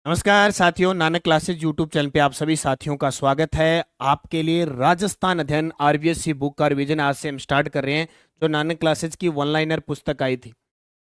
नमस्कार साथियों, Nanak classes YouTube channel पे आप सभी साथियों का स्वागत है। आपके लिए राजस्थान अध्ययन आरबीएससी बुक का रिवीजन आज से हम स्टार्ट कर रहे हैं। जो नानक क्लासेज की वन लाइनर पुस्तक आई थी,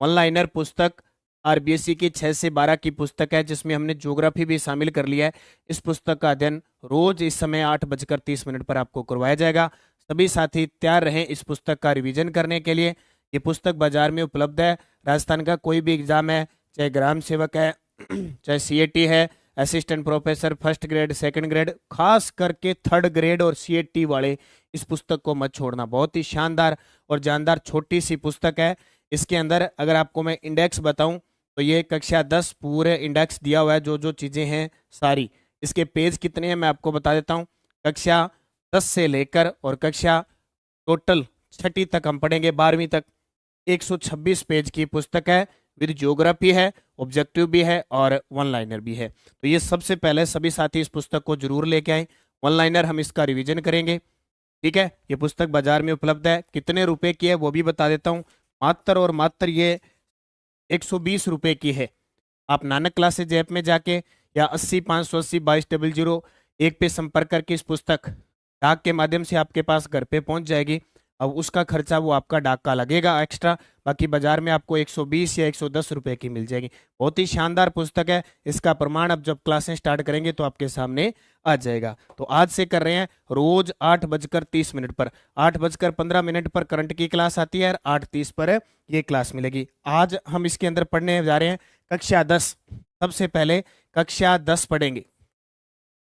वन लाइनर पुस्तक आरबीएससी की 6 से 12 की पुस्तक है, जिसमें हमने ज्योग्राफी भी शामिल कर लिया है। इस पुस्तक का अध्ययन रोज इस समय 8:30 पर आपको करवाया जाएगा। सभी साथी तैयार रहें इस पुस्तक का रिवीजन करने के लिए। ये पुस्तक बाजार में उपलब्ध है। राजस्थान का कोई भी एग्जाम है, चाहे ग्राम सेवक है, चाहे सीएटी है, assistant professor first grade second grade, खास करके थर्ड ग्रेड और सीएटी वाले इस पुस्तक को मत छोड़ना। बहुत ही शानदार और जानदार छोटी सी पुस्तक है। इसके अंदर अगर आपको मैं इंडेक्स बताऊं तो ये कक्षा 10 पूरे इंडेक्स दिया हुआ है, जो जो चीज़ें हैं सारी। इसके पेज कितने हैं मैं आपको बता देता हूँ। कक्षा 10 से लेकर और कक्षा टोटल छठी तक हम पढ़ेंगे, 12वीं तक। 126 पेज की पुस्तक है, विद ज्योग्राफी है, ऑब्जेक्टिव भी है और वन लाइनर भी है। तो ये सबसे पहले सभी साथी इस पुस्तक को जरूर लेके आए। वन लाइनर हम इसका रिवीजन करेंगे, ठीक है। ये पुस्तक बाजार में उपलब्ध है। कितने रुपए की है वो भी बता देता हूँ। मात्र और मात्र ये 120 रुपए की है। आप नानक क्लासेज ऐप में जाके या 80 580 22 001 पे संपर्क करके इस पुस्तक डाक के माध्यम से आपके पास घर पे पहुंच जाएगी। अब उसका खर्चा वो आपका डाक का लगेगा एक्स्ट्रा। बाकी बाजार में आपको 120 या 110 रुपए की मिल जाएगी। बहुत ही शानदार पुस्तक है। इसका प्रमाण अब जब क्लासें स्टार्ट करेंगे तो आपके सामने आ जाएगा। तो आज से कर रहे हैं रोज 8:30 पर। 8:15 पर करंट की क्लास आती है और 8:30 पर ये क्लास मिलेगी। आज हम इसके अंदर पढ़ने जा रहे हैं कक्षा 10। सबसे पहले कक्षा 10 पढ़ेंगे।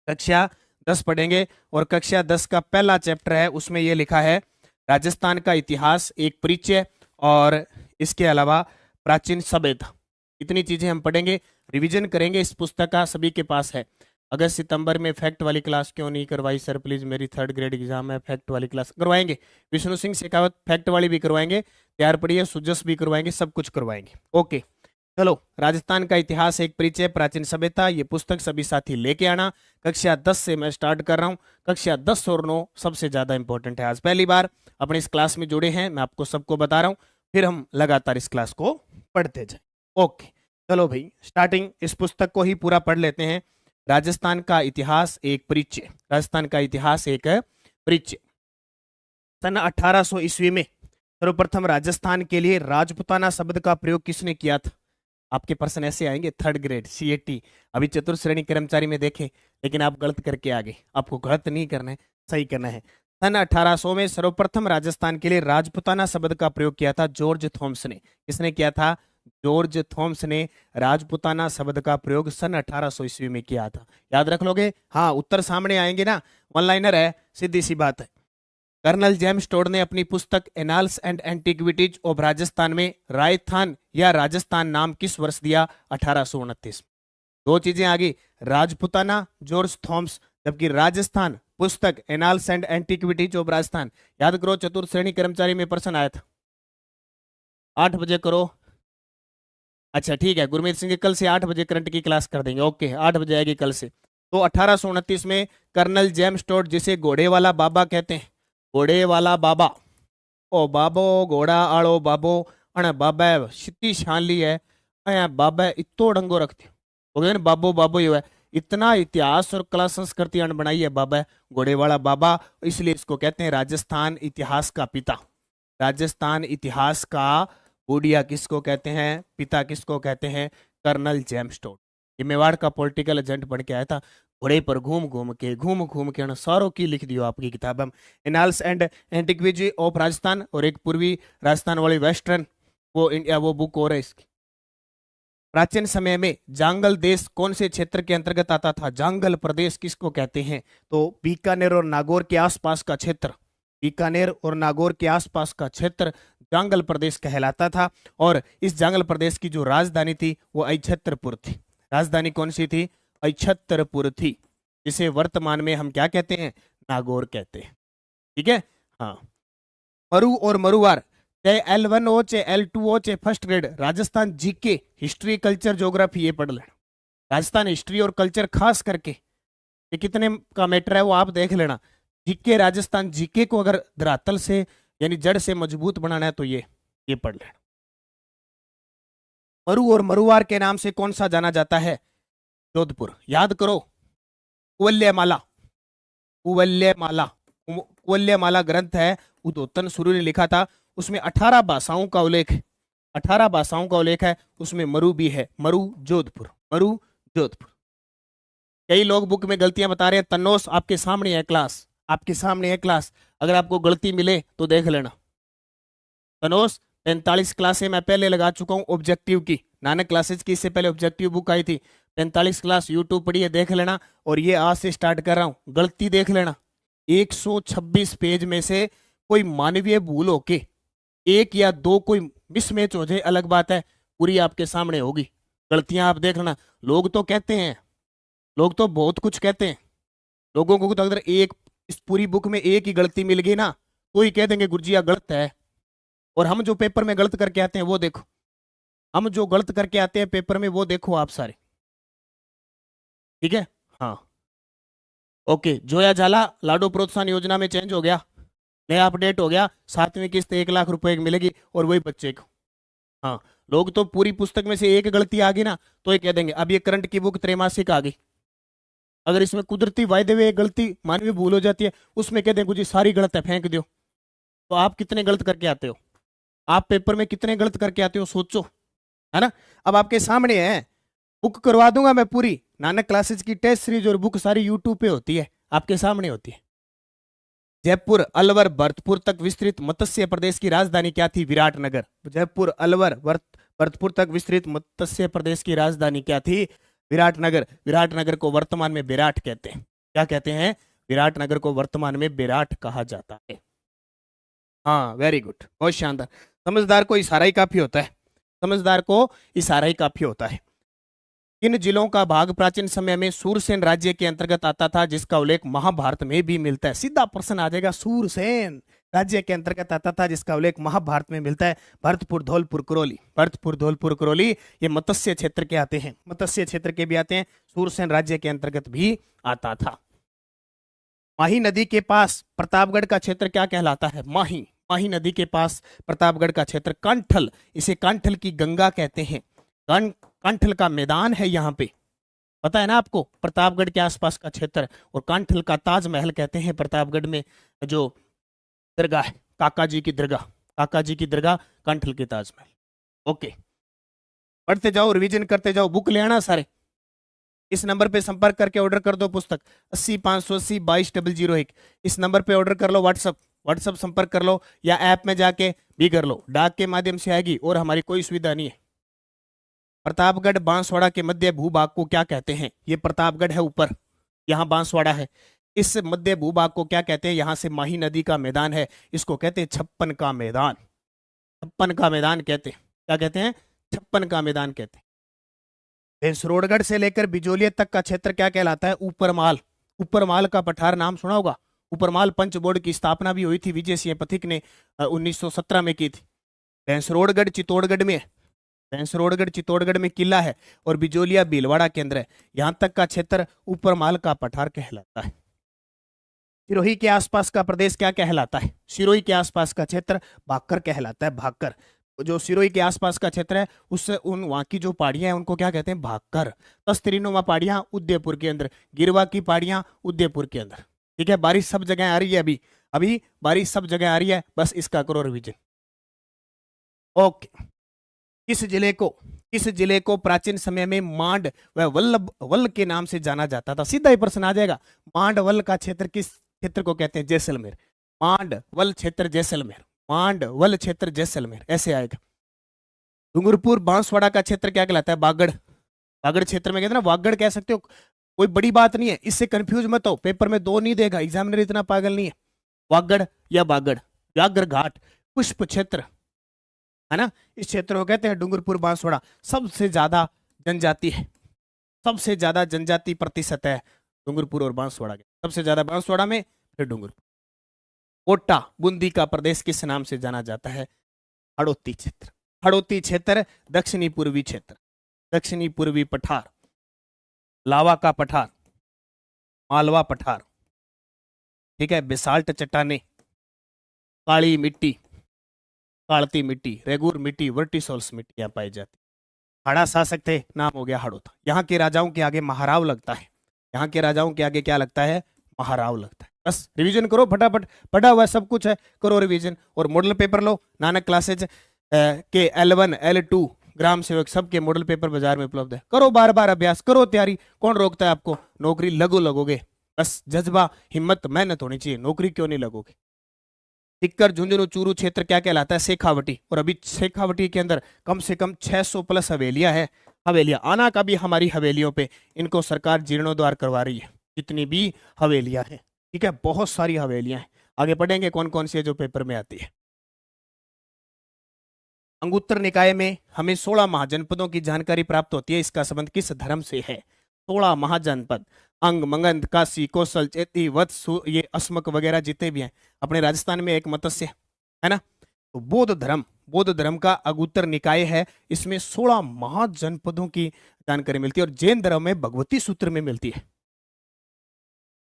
कक्षा 10 पढ़ेंगे और कक्षा 10 का पहला चैप्टर है, उसमें ये लिखा है राजस्थान का इतिहास एक परिचय, और इसके अलावा प्राचीन सभ्यता। इतनी चीजें हम पढ़ेंगे, रिवीजन करेंगे इस पुस्तक का। सभी के पास है। अगस्त सितंबर में फैक्ट वाली क्लास क्यों नहीं करवाई सर प्लीज, मेरी थर्ड ग्रेड एग्जाम है, फैक्ट वाली क्लास करवाएंगे। विष्णु सिंह शेखावत फैक्ट वाली भी करवाएंगे, तैयार पढ़िए। सुजस भी करवाएंगे, सब कुछ करवाएंगे। ओके चलो, राजस्थान का इतिहास एक परिचय, प्राचीन सभ्यता, ये पुस्तक सभी साथी लेके आना। कक्षा 10 से मैं स्टार्ट कर रहा हूँ। कक्षा 10 और 9 सबसे ज्यादा इंपॉर्टेंट है। आज पहली बार अपने इस क्लास में जुड़े हैं, मैं आपको सबको बता रहा हूँ, फिर हम लगातार इस क्लास को पढ़ते जाए। ओके चलो भाई, स्टार्टिंग इस पुस्तक को ही पूरा पढ़ लेते हैं। राजस्थान का इतिहास एक परिचय। राजस्थान का इतिहास एक परिचय। सन 1800 ईस्वी में सर्वप्रथम राजस्थान के लिए राजपुताना शब्द का प्रयोग किसने किया था? आपके प्रश्न ऐसे आएंगे, थर्ड ग्रेड सीएटी अभी चतुर्थ श्रेणी कर्मचारी में देखें, लेकिन आप गलत करके आगे। आपको गलत नहीं करना है, सही करना है। सन 1800 में सर्वप्रथम राजस्थान के लिए राजपुताना शब्द का प्रयोग किया था जॉर्ज थॉम्स ने। किसने किया था? जॉर्ज थॉम्स ने राजपुताना शब्द का प्रयोग सन 1800 ईस्वी में किया था। याद रख लोगे? हाँ, उत्तर सामने आएंगे ना। वन लाइनर है, सीधी सी बात है। कर्नल जेम्स टोड ने अपनी पुस्तक annals and antiquities of Rajasthan में राजस्थान या राजस्थान नाम किस वर्ष दिया? 1829। दो चीजें आ गई, राजपुताना जॉर्ज थॉम्स, जबकि राजस्थान पुस्तक annals and antiquities of Rajasthan. याद करो, चतुर्थ श्रेणी कर्मचारी में प्रश्न आया था। 8 बजे करो। अच्छा ठीक है, गुरमीत सिंह कल से 8 बजे करंट की क्लास कर देंगे। ओके 8 बजे आएगी कल से। तो 1829 में कर्नल जेम्स टोड, जिसे घोड़े वाला बाबा कहते हैं, घोड़े वाला बाबा, ओ बाबो घोड़ा आड़ो बाबो, अण बाबा शक्तिशाली है, अया बाबा इतो डंगो रखते हो गए ना, बाबो बाबो ही है। इतना इतिहास और कला संस्कृति अण बनाई है बाबा, घोड़े वाला बाबा। इसलिए इसको कहते हैं राजस्थान इतिहास का पिता। राजस्थान इतिहास का बूढ़िया किसको कहते हैं? पिता किसको कहते हैं? Colonel James Tod. ये मेवाड़ का पॉलिटिकल एजेंट बन के आया था। घोड़े पर घूम घूम के सारों की लिख दियो आपकी किताब में। Annals and antiquity of Rajasthan, और एक पूर्वी राजस्थान वाली वेस्टर्न वो इंडिया, वो बुक और है इसकी। प्राचीन समय में जांगल देश कौन से क्षेत्र के अंतर्गत आता था? जांगल प्रदेश किसको कहते हैं? तो बीकानेर और नागौर के आसपास का क्षेत्र, बीकानेर और नागौर के आसपास का क्षेत्र जांगल प्रदेश कहलाता था। और इस जांगल प्रदेश की जो राजधानी थी वो अक्षत्रपुर थी। राजधानी कौन सी थी? अक्षत्रपुर थी, जिसे वर्तमान में हम क्या कहते हैं? नागौर कहते हैं। ठीक है, हाँ। मरु और मरुवार, चाहे L1 हो चाहे L2 हो चाहे first grade, Rajasthan GK history culture geography ये पढ़ लेना। राजस्थान हिस्ट्री और कल्चर खास करके ये कितने का मैटर है वो आप देख लेना। जीके, राजस्थान जीके को अगर धरातल से यानी जड़ से मजबूत बनाना है तो ये पढ़ लेना। मरु और मरुवार के नाम से कौन सा जाना जाता है? जोधपुर। याद करो, कुवल्यमाला, कुवल्यमाला, कुवल्यमाला ग्रंथ है, उद्योतन सूर्य ने लिखा था। उसमें 18 भाषाओं का उल्लेख है, 18 भाषाओं का उल्लेख है। उसमें मरु भी है, मरु जोधपुर, मरु जोधपुर। कई लोग बुक में गलतियां बता रहे हैं। तन्नोस आपके सामने है क्लास, आपके सामने है क्लास, अगर आपको गलती मिले तो देख लेना। तनोस 45 क्लासें मैं पहले लगा चुका हूँ ऑब्जेक्टिव की, नानक क्लासेज की, इससे पहले ऑब्जेक्टिव बुक आई थी। 45 क्लास यूट्यूब पढ़िए, देख लेना। और ये आज से स्टार्ट कर रहा हूँ, गलती देख लेना। 126 पेज में से कोई मानवीय भूल होके एक या दो कोई मिसमैच हो जाए अलग बात है, पूरी आपके सामने होगी। गलतियां आप देख लेना। लोग तो कहते हैं, लोग तो बहुत कुछ कहते हैं। लोगों को तो अगर एक इस पूरी बुक में एक ही गलती मिल गई ना, तो ही कह देंगे गुरुजी गलत है। और हम जो पेपर में गलत करके आते हैं वो देखो, हम जो गलत करके आते हैं पेपर में वो देखो आप सारे। ठीक है, हाँ, ओके। जोया झाला लाडो प्रोत्साहन योजना में चेंज हो गया, नया अपडेट हो गया। 7वीं किस्त 1 लाख रुपए की मिलेगी, और वही बच्चे को। हाँ, लोग तो पूरी पुस्तक में से एक गलती आ गई ना, तो ये कह देंगे अब ये करंट की बुक त्रैमासिक आ गई। अगर इसमें कुदरती वायदे हुए गलती मानवीय भूल हो जाती है, उसमें कह देंगे जी सारी गलत है, फेंक दो। तो आप कितने गलत करके आते हो, आप पेपर में कितने गलत करके आते हो, सोचो, है ना। अब आपके सामने है, बुक करवा दूंगा मैं पूरी, नानक क्लासेस की टेस्ट सीरीज और बुक सारी यूट्यूब पे होती है, आपके सामने होती है। जयपुर अलवर भरतपुर तक विस्तृत मत्स्य प्रदेश की राजधानी क्या थी, विराटनगर। जयपुर अलवर भरतपुर तक विस्तृत मत्स्य प्रदेश की राजधानी क्या थी, विराटनगर। विराटनगर को वर्तमान में विराट कहते हैं। क्या कहते हैं, विराटनगर को वर्तमान में विराट कहा जाता है। हाँ, वेरी गुड, बहुत शानदार। समझदार को इशारा ही काफी होता है, समझदार को इशारा ही काफी होता है। किन जिलों का भाग प्राचीन समय में सूरसेन राज्य के अंतर्गत आता था, जिसका उल्लेख महाभारत में भी मिलता है। सीधा प्रश्न आ जाएगा, सूरसेन राज्य के अंतर्गत आता था जिसका उल्लेख महाभारत में मिलता है। भरतपुर धौलपुर करौली, भरतपुर धौलपुर करौली ये मत्स्य क्षेत्र के आते हैं, मत्स्य क्षेत्र के भी आते हैं, सूरसेन राज्य के अंतर्गत भी आता था। माही नदी के पास प्रतापगढ़ का क्षेत्र क्या कहलाता है, माही, माही नदी के पास प्रतापगढ़ का क्षेत्र कांठल, इसे कांठल की गंगा कहते हैं। कांठल का मैदान है यहाँ पे, पता है ना आपको, प्रतापगढ़ के आसपास का क्षेत्र। और कांठल का ताजमहल कहते हैं प्रतापगढ़ में जो दरगाह है, काका जी की दरगाह, काका जी की दरगाह, कांठल के ताजमहल। ओके, पढ़ते जाओ, रिवीजन करते जाओ, बुक ले आना सारे। इस नंबर पे संपर्क करके ऑर्डर कर दो पुस्तक, 80 580 22 001। इस नंबर पे ऑर्डर कर लो, व्हाट्सअप संपर्क कर लो, या ऐप में जाके भी कर लो, डाक के माध्यम से आएगी, और हमारी कोई सुविधा नहीं है। प्रतापगढ़ बांसवाड़ा के मध्य भूभाग को क्या कहते हैं, ये प्रतापगढ़ है ऊपर, यहाँ बांसवाड़ा है, इस मध्य भूभाग को क्या कहते हैं, यहाँ से माही नदी का मैदान है, इसको कहते हैं 56 का मैदान, 56 का मैदान कहते हैं। क्या कहते हैं, 56 का मैदान कहते हैं। भैंसरोडगढ़ से लेकर बिजोलिया तक का क्षेत्र क्या कहलाता है, ऊपरमाल। ऊपरमाल का पठार नाम सुना होगा। ऊपरमाल पंच बोर्ड की स्थापना भी हुई थी, विजय सिंह पथिक ने 1917 में की थी। भैंसरोडगढ़ चित्तौड़गढ़ में, भैंसरोडगढ़ चित्तौड़गढ़ में किला है, और बिजोलिया भीलवाड़ा केंद्र है। यहाँ तक का क्षेत्र ऊपरमाल का पठार कहलाता है। सिरोही के आसपास का प्रदेश क्या कहलाता है, सिरोही के आसपास का क्षेत्र भाकर कहलाता है, भाकर। जो सिरोही के आसपास का क्षेत्र है, उससे उन वहाँ की जो पहाड़ियां हैं उनको क्या कहते हैं, भाकर। तस्तरीनुमा पहाड़ियां उदयपुर के अंदर, गिरवा की पहाड़ियां उदयपुर के अंदर। ठीक है, बारिश सब जगह आ रही है, अभी अभी बारिश सब जगह आ रही है, बस इसका करो रिविजन। ओके, किस जिले को प्राचीन समय में मांड व वल्लभ वल्ल के नाम से जाना जाता था, सीधा ही प्रश्न आ जाएगा। मांड वल्ल का क्षेत्र किस क्षेत्र को कहते हैं, जैसलमेर। मांड वल्ल क्षेत्र जैसलमेर, मांड वल्ल क्षेत्र जैसलमेर, ऐसे आएगा। डूंगरपुर बांसवाड़ा का क्षेत्र क्या कहलाता है, बागड़। बागड़ क्षेत्र में कहते हैं ना, वागड़ कह सकते हो, कोई बड़ी बात नहीं है, इससे कंफ्यूज मत हो, पेपर में 2 नहीं देगा, एग्जामिनर इतना पागल नहीं है। वागड़ या बागड़, व्याघ्र घाट, पुष्प क्षेत्र, है ना, इस क्षेत्र को कहते हैं डूंगरपुर बांसवाड़ा। सबसे ज्यादा जनजाति है, सबसे ज्यादा जनजाति प्रतिशत है डूंगरपुर और बांसवाड़ा के, सबसे ज्यादा बांसवाड़ा में, फिर डूंगरपुर। कोटा बूंदी का प्रदेश किस नाम से जाना जाता है, हड़ौती क्षेत्र। हड़ौती क्षेत्र दक्षिणी पूर्वी क्षेत्र, दक्षिणी पूर्वी पठार, लावा का पठार, मालवा पठार। ठीक है, बेसाल्ट चट्टाने, काली मिट्टी, कालती मिट्टी, रेगुर मिट्टी, वर्टिसोल्स मिट्टियां पाई जाती। हाड़ा शासक थे, नाम हो गया हड़ौत। यहाँ के राजाओं के आगे महाराव लगता है, यहाँ के राजाओं के आगे क्या लगता है, महाराव लगता है। बस रिवीजन करो फटाफट, पढ़ा हुआ है सब कुछ है, करो रिवीजन। और मॉडल पेपर लो, नानक क्लासेज के L1 L2 ग्राम सेवक सबके मॉडल पेपर बाजार में उपलब्ध है। करो बार बार अभ्यास, करो तैयारी, कौन रोकता है आपको, नौकरी लगोगे। बस जज्बा हिम्मत मेहनत होनी चाहिए, नौकरी क्यों नहीं लगोगे। टिक्कर झुंझुनू चूरू क्षेत्र क्या कहलाता है, शेखावटी। और अभी शेखावटी के अंदर कम से कम 600 प्लस हवेलियां हैं। हवेलियां आना का भी हमारी हवेलियों पे इनको सरकार जीर्णोद्धार करवा रही है, जितनी भी हवेलियां हैं। ठीक है, बहुत सारी हवेलियां हैं। आगे पढ़ेंगे कौन कौन सी है जो पेपर में आती है। अंगुत्तर निकाय में हमें 16 महाजनपदों की जानकारी प्राप्त होती है। इसका संबंध किस धर्म से है। 16 महाजनपद, अंग, मंगंद, काशी, कौशल, चेती, वत्स, ये अस्मक वगैरह जितने भी हैं। अपने राजस्थान में एक मत्स्य है ना। तो बौद्ध धर्म का अगुत्तर निकाय है, इसमें 16 महाजनपदों की जानकारी मिलती है। और जैन धर्म में भगवती सूत्र में मिलती है।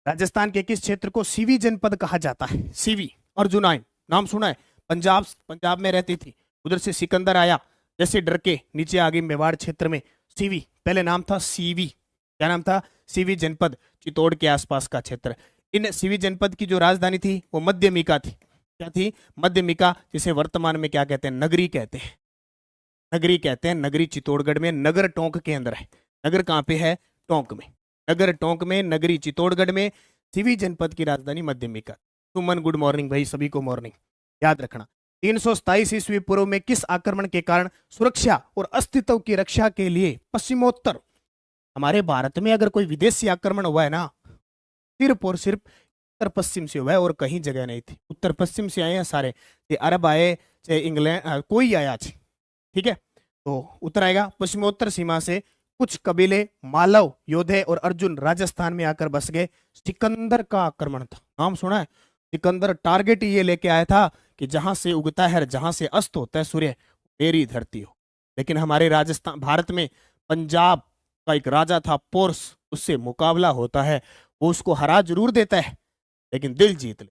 राजस्थान के किस क्षेत्र को सीवी जनपद कहा जाता है। सीवी, अर्जुनाइन नाम सुना है, पंजाब में रहती थी, उधर से सिकंदर आया, जैसे डर के नीचे आ गई मेवाड़ क्षेत्र में। सीवी पहले नाम था सीवी, क्या नाम था, सीवी जनपद, चित्तौड़ के आसपास का क्षेत्र। इन सीवी जनपद की जो राजधानी थी वो मध्यमिका थी। क्या थी, मध्यमिका, जिसे वर्तमान में क्या कहते हैं, नगरी कहते हैं। नगरी कहते हैं, नगरी चित्तौड़गढ़ में, नगर टोंक के अंदर है। नगर कहाँ पे है, टोंक में। नगर टोंक में, नगरी चित्तौड़गढ़ में, सीवी जनपद की राजधानी मध्यमिका। सुमन गुड मॉर्निंग भाई, सभी को मॉर्निंग। याद रखना 327 ईस्वी पूर्व में किस आक्रमण के कारण सुरक्षा और अस्तित्व की रक्षा के लिए पश्चिमोत्तर, हमारे भारत में अगर कोई विदेशी आक्रमण हुआ है ना, सिर्फ और सिर्फ उत्तर पश्चिम से हुआ है और कहीं जगह नहीं थी। उत्तर पश्चिम से आए हैं सारे, चाहे अरब आए चाहे इंग्लैंड, कोई आया। ठीक है, तो उत्तर आएगा पश्चिमोत्तर सीमा से कुछ कबीले, मालव योद्धे और अर्जुन राजस्थान में आकर बस गए। सिकंदर का आक्रमण था, नाम सुना है। सिकंदर टारगेट ये लेके आया था कि जहां से उगता है, जहां से अस्त होता है सूर्य, मेरी धरती हो। लेकिन हमारे राजस्थान, भारत में पंजाब का एक राजा था पोर्स, उससे मुकाबला होता है, वो उसको हरा जरूर देता है लेकिन दिल जीत ले,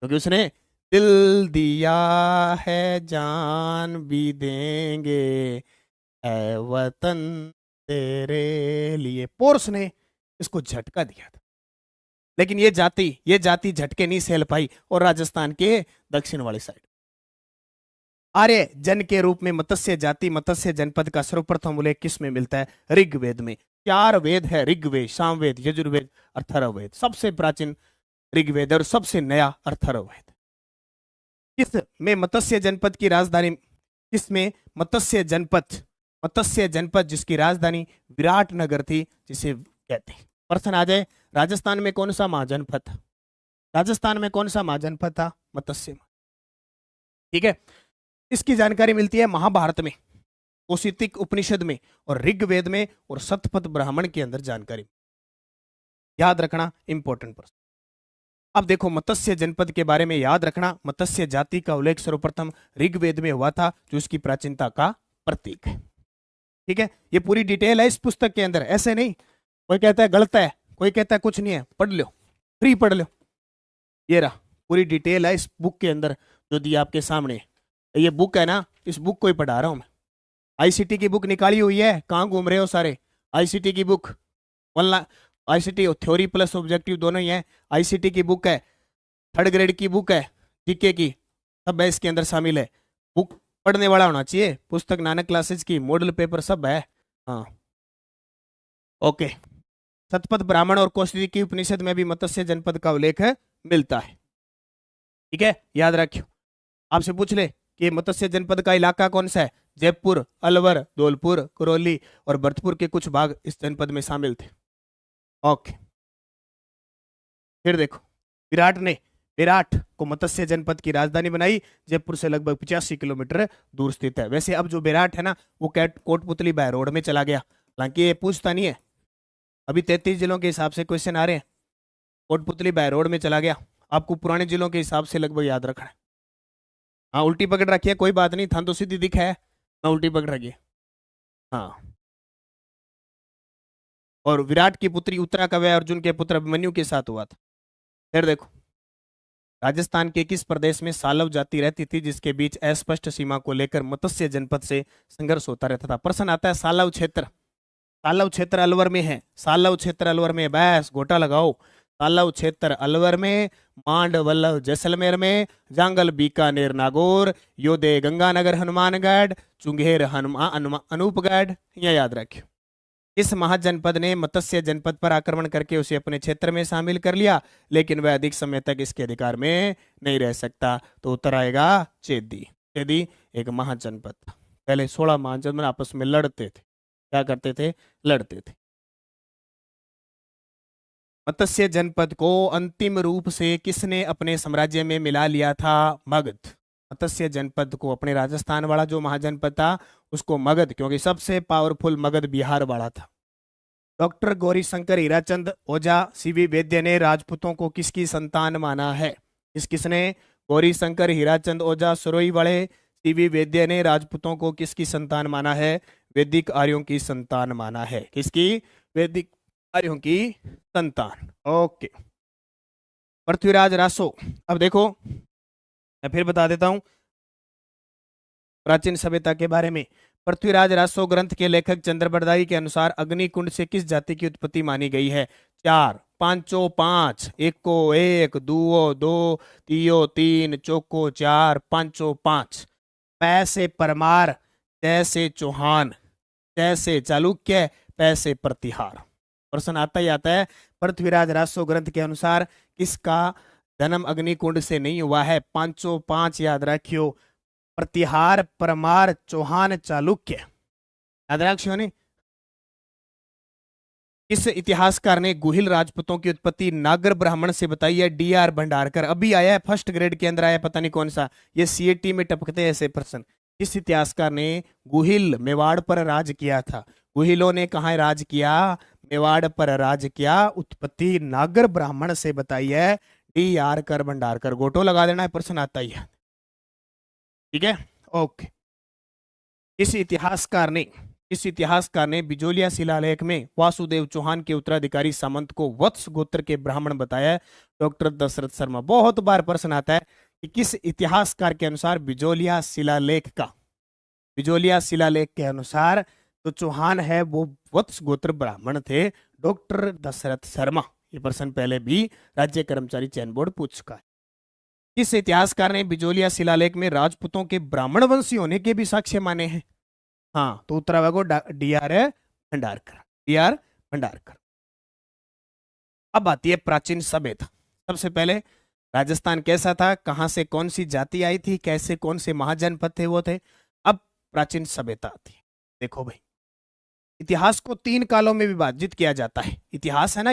क्योंकि उसने दिल दिया है जान भी देंगे ऐ वतन तेरे लिए। पोर्स ने इसको झटका दिया था, लेकिन ये जाति झटके नहीं सहल पाई और राजस्थान के दक्षिण वाली साइड आर्य जन के रूप में मत्स्य जाति, मत्स्य जनपद का सर्वप्रथम उल्लेख किस में मिलता है, ऋग्वेद में। 4 वेद है, ऋग्वेद, सामवेद, यजुर्वेद, अथर्ववेद। सबसे प्राचीन ऋग्वेद और सबसे नया अथर्ववेद। किस में मत्स्य जनपद की राजधानी, किसमें मत्स्य जनपद जिसकी राजधानी विराटनगर थी, जिसे कहते हैं। प्रश्न आ जाए, राजस्थान में कौन सा महाजनपद था, राजस्थान में कौन सा महाजनपद था, मत्स्य। ठीक है, इसकी जानकारी मिलती है महाभारत में, कौशितिक उपनिषद में और ऋग्वेद में और शतपथ ब्राह्मण के अंदर जानकारी। याद रखना, इंपॉर्टेंट प्रश्न। अब देखो मत्स्य जनपद के बारे में याद रखना, मत्स्य जाति का उल्लेख सर्वप्रथम ऋग्वेद में हुआ था, जो इसकी प्राचीनता का प्रतीक है। ठीक है, ये पूरी डिटेल है इस पुस्तक के अंदर, ऐसे नहीं कोई कहता है गलत है, कोई कहता है कुछ नहीं है, पढ़ लो, फ्री पढ़ लो। ये रहा पूरी डिटेल है इस बुक के अंदर जो दिया आपके सामने। ये बुक है ना, इस बुक को ही पढ़ा रहा हूं मैं। आईसीटी की बुक निकाली हुई है, कहाँ घूम रहे हो सारे। आईसीटी की book, ICT theory plus objective दोनों ही है। आईसीटी की बुक है, 3rd ग्रेड की बुक है, जीके की, सब है इसके अंदर शामिल है। बुक पढ़ने वाला होना चाहिए, पुस्तक नानक क्लासेज की, मॉडल पेपर सब है। हाँ ओके, शतपथ ब्राह्मण और कौशिकी उपनिषद में भी मत्स्य जनपद का उल्लेख मिलता है। ठीक है, याद रखियो। आपसे पूछ ले कि मत्स्य जनपद का इलाका कौन सा है, जयपुर, अलवर, धौलपुर, करौली और भरतपुर के कुछ भाग इस जनपद में शामिल थे। ओके, फिर देखो, विराट को मत्स्य जनपद की राजधानी बनाई, जयपुर से लगभग 85 किलोमीटर दूर स्थित है। वैसे अब जो विराट है ना, वो कोटपुतली बाय रोड में चला गया, हालांकि ये पूछता नहीं है। अभी 33 जिलों के हिसाब से क्वेश्चन आ रहे हैं, कोटपुतली बाय रोड में चला गया। आपको पुराने जिलों के हिसाब से लगभग याद रखना है। हाँ उल्टी पकड़ रखी है, कोई बात नहीं, था तो सीधी दिखा है, मैं उल्टी पकड़ रखी है। हाँ, और विराट की पुत्री उत्तरा का विवाह अर्जुन के पुत्र अभिमन्यु के साथ हुआ था। फिर देखो, राजस्थान के किस प्रदेश में सालव जाति रहती थी जिसके बीच अस्पष्ट सीमा को लेकर मत्स्य जनपद से संघर्ष होता रहता था? प्रश्न आता है सालव क्षेत्र। सालव क्षेत्र अलवर में है, सालव क्षेत्र अलवर में, बस गोटा लगाओ। सालव क्षेत्र अलवर में, मांड वल्लभ जैसलमेर में, जांगल बीकानेर नागौर, योधे गंगानगर हनुमानगढ़, चुंगेर अनूपगढ़, यह याद रखियो। इस महाजनपद ने मत्स्य जनपद पर आक्रमण करके उसे अपने क्षेत्र में शामिल कर लिया, लेकिन वह अधिक समय तक इसके अधिकार में नहीं रह सकता। तो उत्तर आएगा चेदी। चेदी एक महाजनपद था। पहले 16 महाजनपद आपस में लड़ते थे। क्या करते थे? लड़ते थे। मत्स्य जनपद को अंतिम रूप से किसने अपने साम्राज्य में मिला लिया था? मगध। मत्स्य जनपद को, अपने राजस्थान वाला जो महाजनपद था उसको मगध, क्योंकि सबसे पावरफुल मगध बिहार वाला था। डॉक्टर गौरीशंकर हीराचंद ओझा सीवी वैद्य ने राजपूतों को किसकी संतान माना है? किसने? गौरीशंकर हीराचंद ओझा सुरोई वाले सीवी वैद्य ने राजपूतों को किसकी संतान माना है? वैदिक आर्यों की संतान माना है। किसकी? वैदिक आर्यों की संतान। ओके। पृथ्वीराज रासो, अब देखो मैं फिर बता देता हूं प्राचीन सभ्यता के बारे में। पृथ्वीराज रासो ग्रंथ के लेखक चंद्रबरदाई के अनुसार अग्निकुंड से किस जाति की उत्पत्ति मानी गई है? 4, 5 5, 1 1, 2 2, 3 3, 4 4, 5 5। पै से परमार, तै से चौहान, तै से चालुक्य, पै से प्रतिहार। प्रश्न आता ही आता है। पृथ्वीराज रासो ग्रंथ के अनुसार किसका जन्म अग्निकुंड से नहीं हुआ है? 5 5 याद रखियो। प्रतिहार, परमार, चौहान, चालुक्य, याद रखियो नहीं। किस इतिहासकार ने गुहिल राजपूतों की उत्पत्ति नागर ब्राह्मण से बताई है? DR भंडारकर। अभी आया है, फर्स्ट ग्रेड के अंदर आया, पता नहीं कौन सा, ये CAT में टपकते हैं ऐसे प्रश्न। किस इतिहासकार ने गुहिल मेवाड़ पर राज किया था? गुहिलों ने कहाँ राज किया? मेवाड़ पर राज किया। उत्पत्ति नागर ब्राह्मण से बताई है DR कर भंडारकर। गोटो लगा देना है, प्रश्न आता ही है। ठीक है, ओके। इस इतिहासकार ने बिजोलिया शिलालेख में वासुदेव चौहान के उत्तराधिकारी सामंत को वत्स गोत्र के ब्राह्मण बताया है? डॉक्टर दशरथ शर्मा। बहुत बार प्रश्न आता है कि किस इतिहासकार के अनुसार बिजोलिया शिलालेख के अनुसार तो चौहान है वो वत्स गोत्र ब्राह्मण थे? डॉक्टर दशरथ शर्मा। ये प्रश्न पहले भी राज्य कर्मचारी चयन बोर्ड पूछ चुका है। किस इतिहासकार ने बिजोलिया शिलालेख में राजपूतों के ब्राह्मण वंशी होने के भी साक्ष्य माने हैं? हाँ, तो उत्तर आएगा DR भंडारकर। अब आती है प्राचीन सभ्यता। सबसे पहले राजस्थान कैसा था, कहां से कौन सी जाति आई थी, कैसे कौन से महाजनपद थे वो थे। अब प्राचीन सभ्यता आती है। देखो भाई, इतिहास को 3 कालों में विभाजित किया जाता है। इतिहास है ना,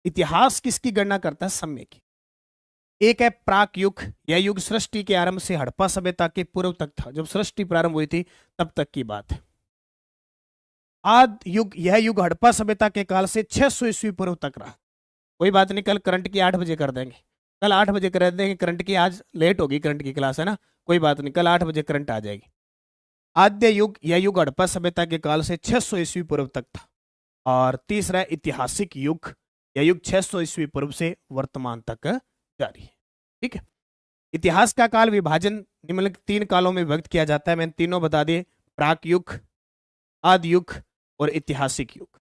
इतिहास किसकी गणना करता है? समय की। एक है प्राक युग। यह युग सृष्टि के आरंभ से हड़प्पा सभ्यता के पूर्व तक था। जब सृष्टि प्रारंभ हुई थी तब तक की बात है। आदि युग, यह युग हड़प्पा सभ्यता के काल से 600 ईस्वी पूर्व तक रहा। कोई बात नहीं, कल करंट की 8 बजे कर देंगे, कल 8 बजे कर देंगे करंट की। आज लेट होगी करंट की क्लास, है ना, कोई बात नहीं, कल 8 बजे करंट आ जाएगी। आद्य युग, यह युग हड़प्पा सभ्यता के काल से 600 ईस्वी पूर्व तक था। और तीसरा ऐतिहासिक युग, यह युग 600 ईस्वी पूर्व से वर्तमान तक जारी है। ठीक है। इतिहास का काल विभाजन निम्नलिखित 3 कालों में विभक्त किया जाता है। मैंने तीनों बता दिए, प्राक युग, आदि युग और ऐतिहासिक युग।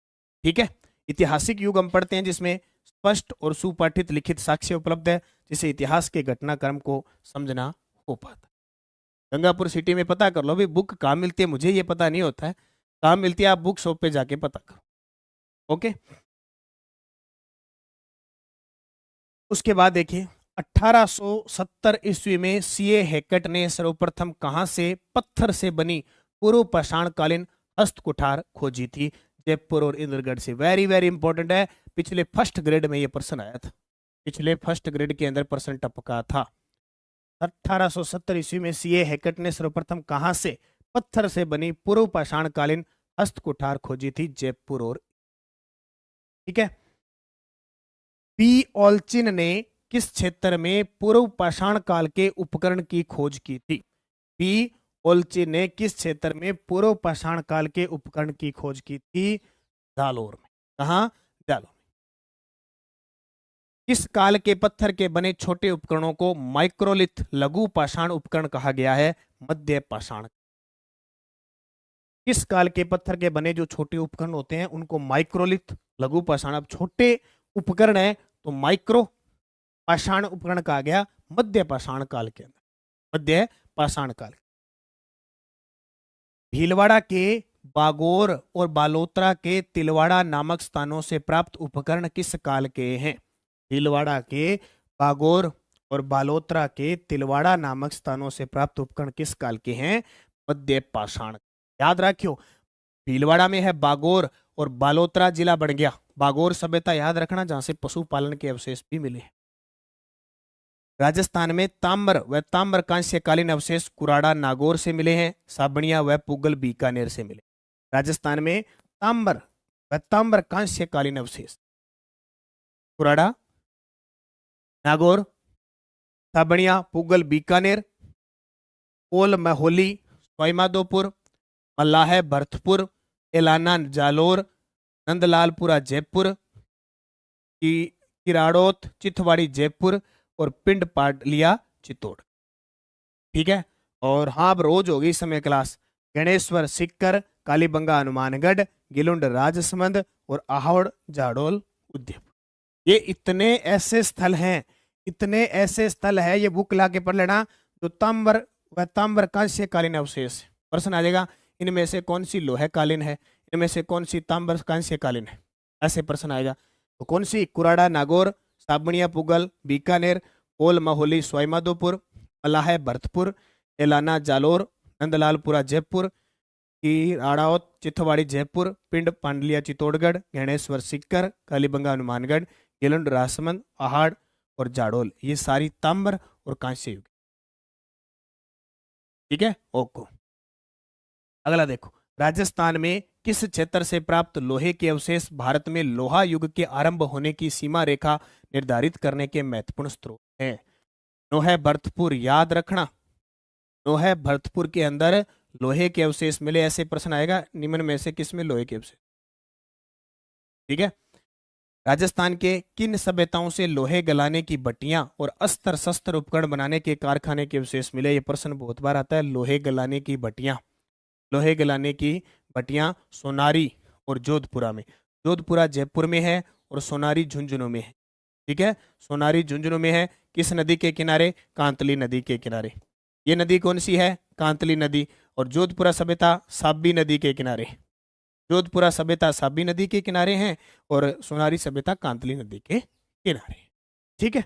ठीक है। ऐतिहासिक युग हम पढ़ते हैं जिसमें स्पष्ट और सुपाठित लिखित साक्ष्य उपलब्ध है, जिसे इतिहास के घटनाक्रम को समझना हो पाता है। गंगापुर सिटी में पता कर लो भाई, बुक कहाँ मिलती है, मुझे ये पता नहीं होता है कहाँ मिलती है, आप बुक शॉप पे जाके पता करो। ओके। उसके बाद देखिए 1870 ईस्वी में CA हैकेट ने सर्वप्रथम कहां से पत्थर से बनी पूर्व पाषाणकालीन हस्तकुठार खोजी थी? जयपुर और इंद्रगढ़ से। वेरी वेरी इंपॉर्टेंट है, पिछले फर्स्ट ग्रेड में यह प्रश्न आया था, पिछले फर्स्ट ग्रेड के अंदर प्रश्न टपका था। 1870 ईस्वी में CA हैकेट ने सर्वप्रथम कहां से पत्थर से बनी पूर्व पाषाणकालीन हस्तकुठार खोजी थी? जयपुर और। ठीक है। P. ऑल्चिन ने किस क्षेत्र में पूर्व पाषाण काल के उपकरण की खोज की थी? P. ऑल्चिन ने किस क्षेत्र में पूर्व पाषाण काल के उपकरण की खोज की थी? जालोर में। कहा? जालोर में। किस काल के पत्थर के बने छोटे उपकरणों को माइक्रोलिथ लघु पाषाण उपकरण कहा गया है? मध्य पाषाण। किस काल के पत्थर के बने जो छोटे उपकरण होते हैं उनको माइक्रोलिथ लघु पाषाण, अब छोटे उपकरण है तो माइक्रो पाषाण उपकरण कहा गया मध्य पाषाण काल के अंदर, मध्य पाषाण काल। भीलवाड़ा के बागोर और बालोतरा के तिलवाड़ा नामक स्थानों से प्राप्त उपकरण किस काल के हैं? भीलवाड़ा के बागोर और बालोतरा के तिलवाड़ा नामक स्थानों से प्राप्त उपकरण किस काल के हैं? मध्य पाषाण। याद रखियो, भीलवाड़ा में है बागोर और बालोतरा जिला बन गया। बागोर सभ्यता याद रखना जहां से पशुपालन के अवशेष भी मिले। राजस्थान में ताम्र व ताम्र कांस्यकालीन अवशेष कुराड़ा नागौर से मिले हैं। साबणिया व पुगल बीकानेर से मिले। राजस्थान में ताम्र व ताम्र कांस्यकालीन अवशेष कुराड़ा नागौर, साबणिया, पुगल बीकानेर, कोल महौली सवाईमाधोपुर, मल्लाह भरतपुर, एलाना जालोर, नंदलालपुरा जयपुर, किराड़ोत चिथवाड़ी जयपुर और पिंड पाडलिया चित्तौड़। ठीक है, और हाँ अब रोज होगी समय क्लास। गणेश्वर सिक्कर, कालीबंगा हनुमानगढ़, गिलुंड राजसमंद और आहोड़ जाडोल उदयपुर। ये इतने ऐसे स्थल हैं, इतने ऐसे स्थल है, ये बुक ला के पढ़ लेना जो ताम्र व ताम्र कांस्य कालीन अवशेष। प्रश्न आ जाएगा इनमें से कौन सी लोहे कालीन है, इनमें से कौन सी ताम्र कांस्य कालीन है, ऐसे प्रश्न आएगा। तो कौन सी? कुराड़ा नागौर, साबणिया पुगल बीकानेर, कोल महौली सवाईमाधोपुर, मल्लाह भरतपुर, एलाना जालोर, नंदलालपुरा जयपुर, किराड़ौत चिथवाड़ी जयपुर, पिंड पांडलिया चित्तौड़गढ़, गणेश्वर सिक्कर, कालीबंगा हनुमानगढ़, गिलुंड राजसमंद, आहाड़ और जाडोल। ये सारी ताम्र और कांस्य युग। ठीक है, ओके। अगला देखो, राजस्थान में किस क्षेत्र से प्राप्त लोहे के अवशेष भारत में लोहा युग के आरंभ होने की सीमा रेखा निर्धारित करने के महत्वपूर्ण स्रोत हैं? नोहे भरतपुर, याद रखना, नोहे भरतपुर के अंदर लोहे के अवशेष मिले। ऐसे प्रश्न आएगा निम्न में से किसमें लोहे के अवशेष? ठीक है, राजस्थान के किन सभ्यताओं से लोहे गलाने की भट्टियां और अस्त्र शस्त्र उपकरण बनाने के कारखाने के अवशेष मिले? ये प्रश्न बहुत बार आता है। लोहे गलाने की भट्टियां, लोहे गलाने की भट्टियां सोनारी और जोधपुरा में। जोधपुरा जयपुर में है और सोनारी झुंझुनू में है। ठीक है, सोनारी झुंझुनू में है। किस नदी के किनारे? कांतली नदी के किनारे। ये नदी कौन सी है? कांतली नदी। और जोधपुरा सभ्यता साबी नदी के किनारे। जोधपुरा सभ्यता साबी नदी के किनारे हैं और सोनारी सभ्यता कांतली नदी के किनारे। ठीक है,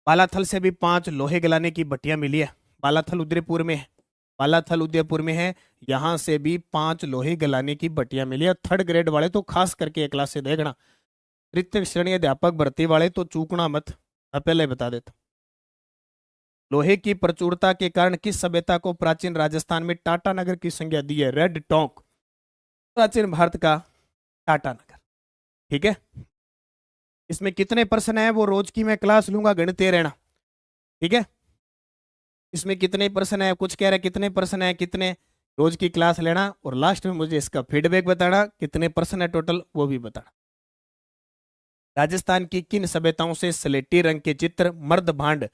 बालाथल से भी 5 लोहे गलाने की भट्टियां मिली है। बालाथल उदयपुर में है, बालाथल उदयपुर में है। यहां से भी 5 लोहे गलाने की भट्टियां मिली है। 3rd ग्रेड वाले तो खास करके एक क्लास से देखना, तृतीय श्रेणी अध्यापक भर्ती वाले तो चूकना मत, मैं पहले बता देता। लोहे की प्रचुरता के कारण किस सभ्यता को प्राचीन राजस्थान में टाटा नगर की संज्ञा दी है? रेड टोंक, प्राचीन भारत का टाटा नगर। ठीक है, इसमें कितने प्रश्न है वो रोज की मैं क्लास लूंगा, गणित रहना। ठीक है, इसमें कितने प्रश्न है, कुछ कह रहे कितने प्रश्न है, कितने, रोज की क्लास लेना और लास्ट में मुझे इसका फीडबैक बताना, कितने प्रश्न है टोटल वो भी बताना। राजस्थान की किन सभ्यताओं से स्लेटी रंग के चित्र, मर्द भांड,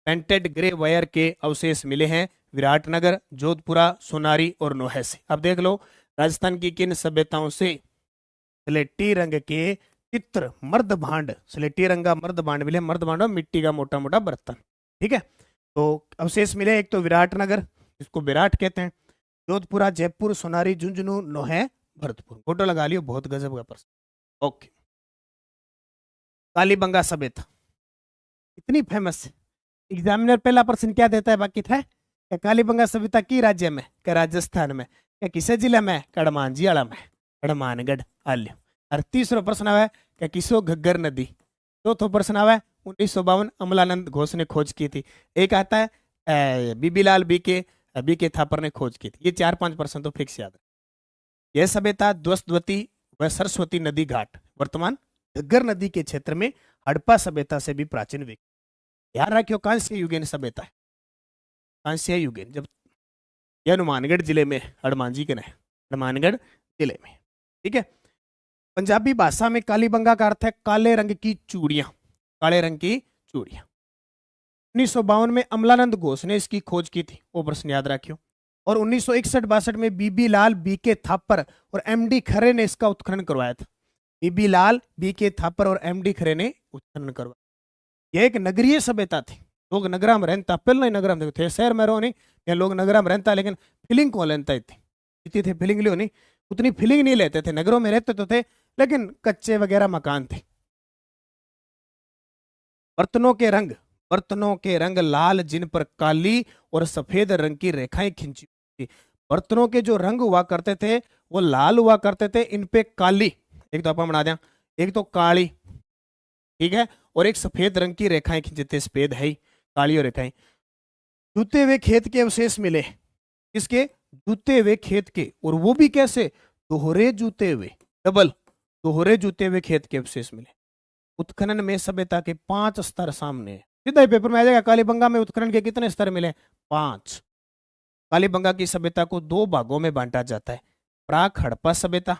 पेंटेड ग्रे वायर के अवशेष मिले हैं? विराटनगर, जोधपुरा, सोनारी और नोहे से। अब देख लो, राजस्थान की किन सभ्यताओं से स्लेटी रंग के चित्र, मर्द भांड, स्लेटी रंग का मर्द भांड मिले। मर्द भांड मिट्टी का मोटा मोटा बर्तन। ठीक है, तो अवशेष मिले। एक तो विराटनगर, जिसको विराट कहते हैं, जोधपुरा, जयपुर, सोनारी, झुंझुनू, नोहे, भरतपुर। फोटो लगा लियो, बहुत गजब का प्रश्न। ओके, कालीबंगा सभ्यता इतनी फेमस है। एग्जामिनर पहला प्रश्न क्या देता है? बाकी था क्या कालीबंगा सभ्यता की राज्य में? क्या राजस्थान में? क्या किसे जिले में? कड़मांजियाड़ा में, कड़मानगढ़ आल्यो। और तीसरा प्रश्न आवा क्या किसो घग्गर नदी। चौथा प्रश्न आवा 1952 अमलानंद घोष ने खोज की थी। एक आता है बीबीलाल बीके थापर ने खोज की थी। ये 4-5 प्रश्न तो फिक्स याद है। यह सभ्यता द्वस्वती व सरस्वती नदी घाट, वर्तमान घग्गर नदी के क्षेत्र में हड़प्पा सभ्यता से भी प्राचीन विकसित। ध्यान रखियो, कांस्य युगीन सभ्यता है, कांस्य युगीन। जब यह हनुमानगढ़ जिले में, हनुमानजी के हनुमानगढ़ जिले में। ठीक है, पंजाबी भाषा में कालीबंगा का अर्थ है काले रंग की चूड़ियां, काले रंग की चूड़ियां। 1952 में अमलानंद घोष ने इसकी खोज की थी, वो प्रश्न याद रखियो। और 1961-62 में बीबी लाल, बीके थापर और एमडी खरे ने इसका उत्खनन करवाया था। बीबी लाल, बीके थापर और एमडी खरे ने उत्खनन करवाया। यह एक नगरीय सभ्यता थी, लोग नगरा में रहता, पहले नगरा में थे, शहर में रहो नहीं या लोग नगरा में रहता, लेकिन फीलिंग कौन लेता थी, इतनी थे फीलिंग लियो नहीं, उतनी फीलिंग नहीं लेते थे। नगरों में रहते तो थे, लेकिन कच्चे वगैरह मकान थे। बर्तनों के रंग लाल, जिन पर काली और सफेद रंग की रेखाएं खिंची थी। बर्तनों के जो रंग हुआ करते थे वो लाल हुआ करते थे, इन पे काली, एक तो अपन बना दिया, एक तो काली, ठीक है, और एक सफेद रंग की रेखाएं खिंचे थे, सफेद है ही, काली और रेखाएं। जूते हुए खेत के अवशेष मिले, किसके? जूते हुए खेत के, और वो भी कैसे? दोहरे जूते हुए, डबल दोहरे जूते हुए खेत के अवशेष मिले। उत्खनन में सभ्यता के 5 स्तर सामने है। सीधा ही पेपर में आ जाएगा, कालीबंगा में उत्खनन के कितने स्तर मिले? 5। कालीबंगा की सभ्यता को 2 भागों में बांटा जाता है, प्राक हड़प्पा सभ्यता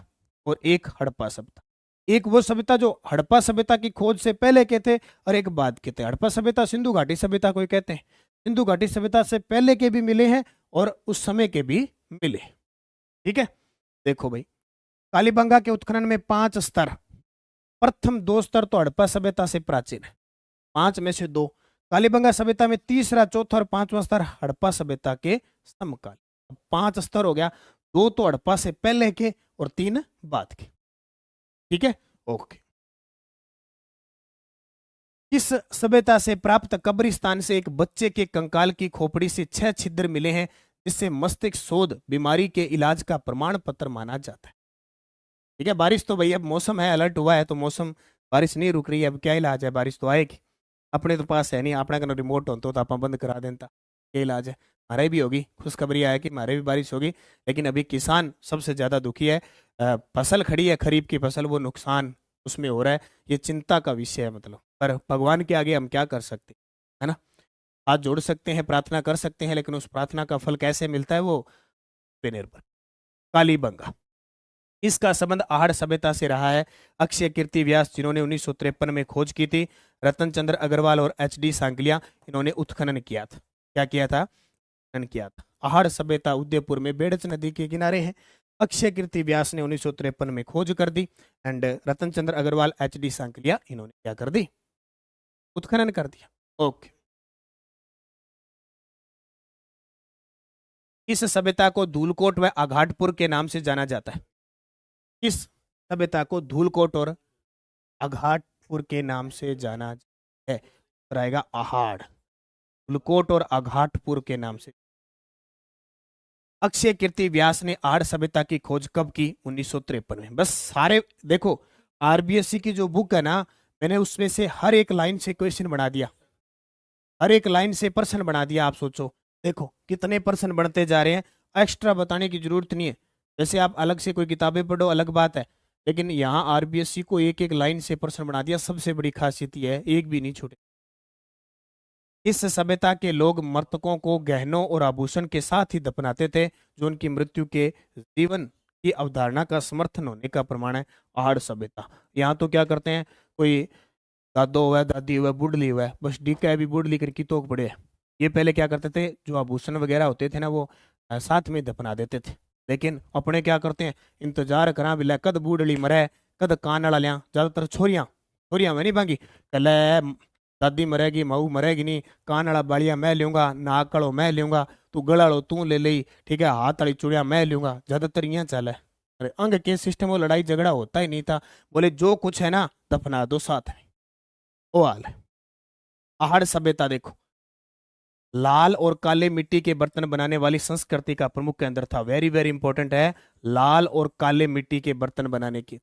और एक हड़प्पा सभ्यता। एक वो सभ्यता जो हड़प्पा सभ्यता की खोज से पहले के थे और एक बाद के थे। हड़प्पा सभ्यता सिंधु घाटी सभ्यता को कहते हैं। सिंधु घाटी सभ्यता से पहले के भी मिले हैं और उस समय के भी मिले, ठीक है। देखो भाई, कालीबंगा के उत्खनन में 5 स्तर। प्रथम 2 स्तर तो हड़प्पा सभ्यता से प्राचीन है, 5 में से 2। कालीबंगा सभ्यता में तीसरा, चौथा और 5वां स्तर हड़प्पा सभ्यता के समकाल। 5 स्तर हो गया, 2 तो हड़प्पा से पहले के और 3 बाद के, ठीक है, ओके। किस सभ्यता से प्राप्त कब्रिस्तान से एक बच्चे के कंकाल की खोपड़ी से 6 छिद्र मिले हैं, जिससे मस्तिष्क शोध बीमारी के इलाज का प्रमाण पत्र माना जाता है, ठीक है। बारिश तो भाई अब मौसम है, अलर्ट हुआ है तो मौसम, बारिश नहीं रुक रही है, अब क्या इलाज है? बारिश तो आएगी, अपने तो पास है नहीं, अपना कहीं रिमोट होता तो आप बंद करा देता, क्या इलाज है? हमारे भी होगी, खुशखबरी आया कि हमारे भी बारिश होगी, लेकिन अभी किसान सबसे ज्यादा दुखी है। फसल खड़ी है, खरीफ की फसल, वो नुकसान उसमें हो रहा है, ये चिंता का विषय है, मतलब। पर भगवान के आगे हम क्या कर सकते हैं, है ना? हाथ जोड़ सकते हैं, प्रार्थना कर सकते हैं, लेकिन उस प्रार्थना का फल कैसे मिलता है वो पे निर्भर। कालीबंगा, इसका संबंध आहड़ सभ्यता से रहा है। अक्षय कीर्ति व्यास, जिन्होंने 1953 में खोज की थी, रतन चंद्र अग्रवाल और एच डी सांगलिया, इन्होंने उत्खनन किया था। क्या किया था? उत्खनन किया था। आहड़ सभ्यता उदयपुर में बेड़च नदी के किनारे है। अक्षय कीर्ति व्यास ने 1953 में खोज कर दी, and Ratan Chandra Agarwal, H D Sangliya, इन्होंने क्या कर दी? उत्खनन कर दिया, ओके। इस सभ्यता को धूलकोट व आघाटपुर के नाम से जाना जाता है। किस सभ्यता को धूलकोट और आघाटपुर के नाम से जाना है? रहेगा आहड़, धूलकोट और आघाटपुर के नाम से। अक्षय कीर्ति व्यास ने आहड़ सभ्यता की खोज कब की? 1953 में। बस सारे देखो, आरबीएससी की जो बुक है ना, मैंने उसमें से हर एक लाइन से क्वेश्चन बना दिया, हर एक लाइन से प्रश्न बना दिया। आप सोचो, देखो कितने प्रश्न बनते जा रहे हैं, एक्स्ट्रा बताने की जरूरत नहीं है। जैसे आप अलग से कोई किताबें पढ़ो अलग बात है, लेकिन यहाँ आरबीएससी को एक एक लाइन से प्रश्न बना दिया। सबसे बड़ी खासियत यह है, एक भी नहीं छूटे। इस सभ्यता के लोग मृतकों को गहनों और आभूषण के साथ ही दफनाते थे, जो उनकी मृत्यु के जीवन की अवधारणा का समर्थन होने का प्रमाण है। आहड़ सभ्यता, यहाँ तो क्या करते हैं, कोई दादो हुआ, दादी हुआ, बुढ़ली हुआ, बस डीका है भी बुढ़ली करके तो पड़े। ये पहले क्या करते थे, जो आभूषण वगैरह होते थे ना, वो साथ में दफना देते थे। लेकिन अपने क्या करते हैं, इंतजार करा बिला कद बूढ़ली मरे, कद कान वाला लिया। ज्यादातर छोरियां, छोरियां में नहीं भांगी, कल दादी मरेगी, मऊ मरेगी नहीं, कान वाला बालिया मैं लूंगा, नाक वालो मैं लूंगा, तू गला वालो तू ले ली, ठीक है, हाथ वाली चूड़िया मैं लूंगा। ज्यादातर यहाँ चल है। अरे अंग के सिस्टम वो लड़ाई झगड़ा होता ही नहीं था, बोले जो कुछ है ना दफना दो साथ में, वो हाल है। आहड़ सभ्यता देखो, लाल और काले मिट्टी के बर्तन बनाने वाली संस्कृति का प्रमुख केंद्र था। वेरी वेरी इंपॉर्टेंट है, लाल और काले मिट्टी के बर्तन बनाने की।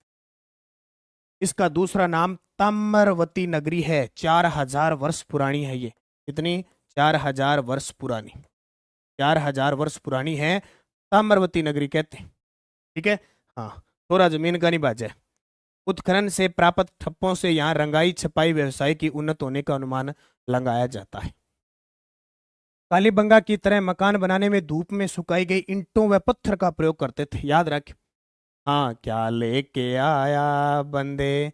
इसका दूसरा नाम ताम्रवती नगरी है। 4000 वर्ष पुरानी है ये। कितनी? 4000 वर्ष पुरानी, 4000 वर्ष पुरानी है, ताम्रवती नगरी कहते हैं, ठीक है। हाँ, थोड़ा जमीन का नहीं बाजा है। उत्खनन से प्राप्त ठप्पों से यहाँ रंगाई छपाई व्यवसाय की उन्नत होने का अनुमान लगाया जाता है। कालीबंगा की तरह मकान बनाने में धूप में सुखाई गई ईंटों व पत्थर का प्रयोग करते थे। याद रख, हाँ, क्या लेके आया बंदे,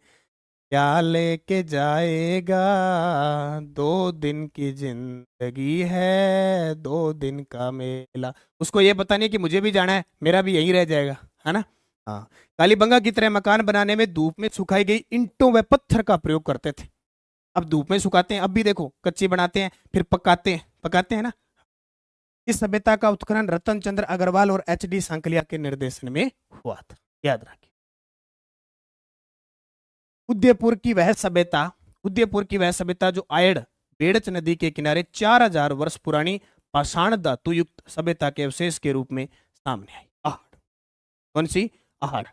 क्या लेके जाएगा, 2 दिन की जिंदगी है, 2 दिन का मेला। उसको ये पता नहीं कि मुझे भी जाना है, मेरा भी यहीं रह जाएगा, है ना। हाँ। कालीबंगा की तरह मकान बनाने में धूप में सुखाई गई ईंटों व पत्थर का प्रयोग करते थे। अब धूप में सुखाते हैं, अब भी देखो कच्ची बनाते हैं, फिर पकाते हैं ना। इस सभ्यता का उत्खनन रतन चंद्र अग्रवाल और एच डी सांकलिया के निर्देशन में हुआ था, याद रखिए। उदयपुर की वह सभ्यता उदयपुर की वह सभ्यता जो आयड़ बेड़च नदी के किनारे 4000 वर्ष पुरानी पाषाण धातु युक्त सभ्यता के अवशेष के रूप में सामने आई। आहड़। कौन सी? आहड़।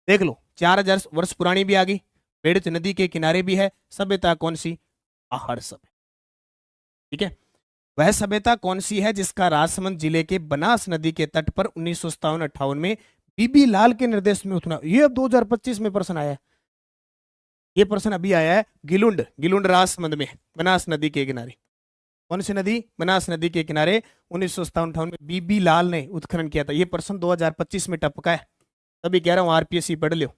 देख लो, 4000 वर्ष पुरानी भी आ गई, बेड़च नदी के किनारे भी है, सभ्यता कौन सी? आहड़ सभ्यता। ठीक है। वह सभ्यता कौन सी है जिसका राजसमंद जिले के बनास नदी के तट पर 1957-58 में बीबी लाल के निर्देश में उठना? ये अब 2025 में प्रश्न आया है। ये प्रश्न अभी आया है। गिलुंड गिलुंड राजसमंद में, बनास नदी के किनारे। कौन सी नदी? बनास नदी के किनारे 1957-58 में बीबी लाल ने उत्खनन किया था। ये प्रश्न 2025 में टपका है, तभी कह रहा हूँ आरपीएससी पढ़ लो।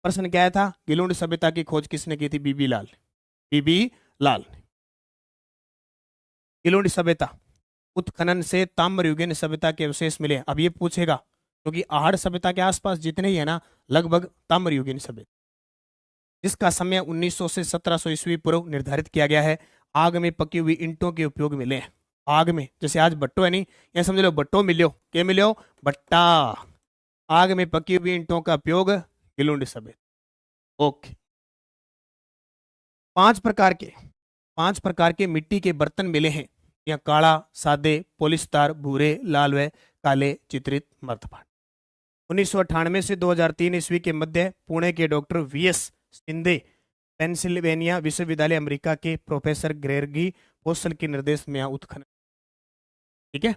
प्रश्न क्या था? गिलुंड सभ्यता की खोज किसने की थी? बीबी लाल। बीबी लाल। गिलुंड सभ्यता उत्खनन से ताम्रयुगीन सभ्यता के अवशेष मिले। अब ये पूछेगा क्योंकि आहड़ सभ्यता के आसपास जितने ही है ना, लगभग ताम्रयुगीन सभ्यता, जिसका समय 1900 से 1700 ईस्वी पूर्व निर्धारित किया गया है। आग में पकी हुई ईंटों के उपयोग मिले हैं। आग में, जैसे आज भट्टो है नहीं, ये समझ लो भट्टो मिलो, क्या मिलो? भट्टा। आग में पकी हुई ईंटों का उपयोग गिलुंड सभ्यता। ओके। पांच प्रकार के पांच प्रकार के मिट्टी के बर्तन मिले हैं। यहाँ काला, सादे, पोलिस्टार, भूरे, लाल व काले चित्रित मर्तपाट। 1998 से 2003 ईस्वी के मध्य पुणे के डॉक्टर वीएस शिंदे, पेंसिल्वेनिया विश्वविद्यालय अमेरिका के प्रोफेसर ग्रेगी पोसल के निर्देश में यहाँ उत्खनन। ठीक है।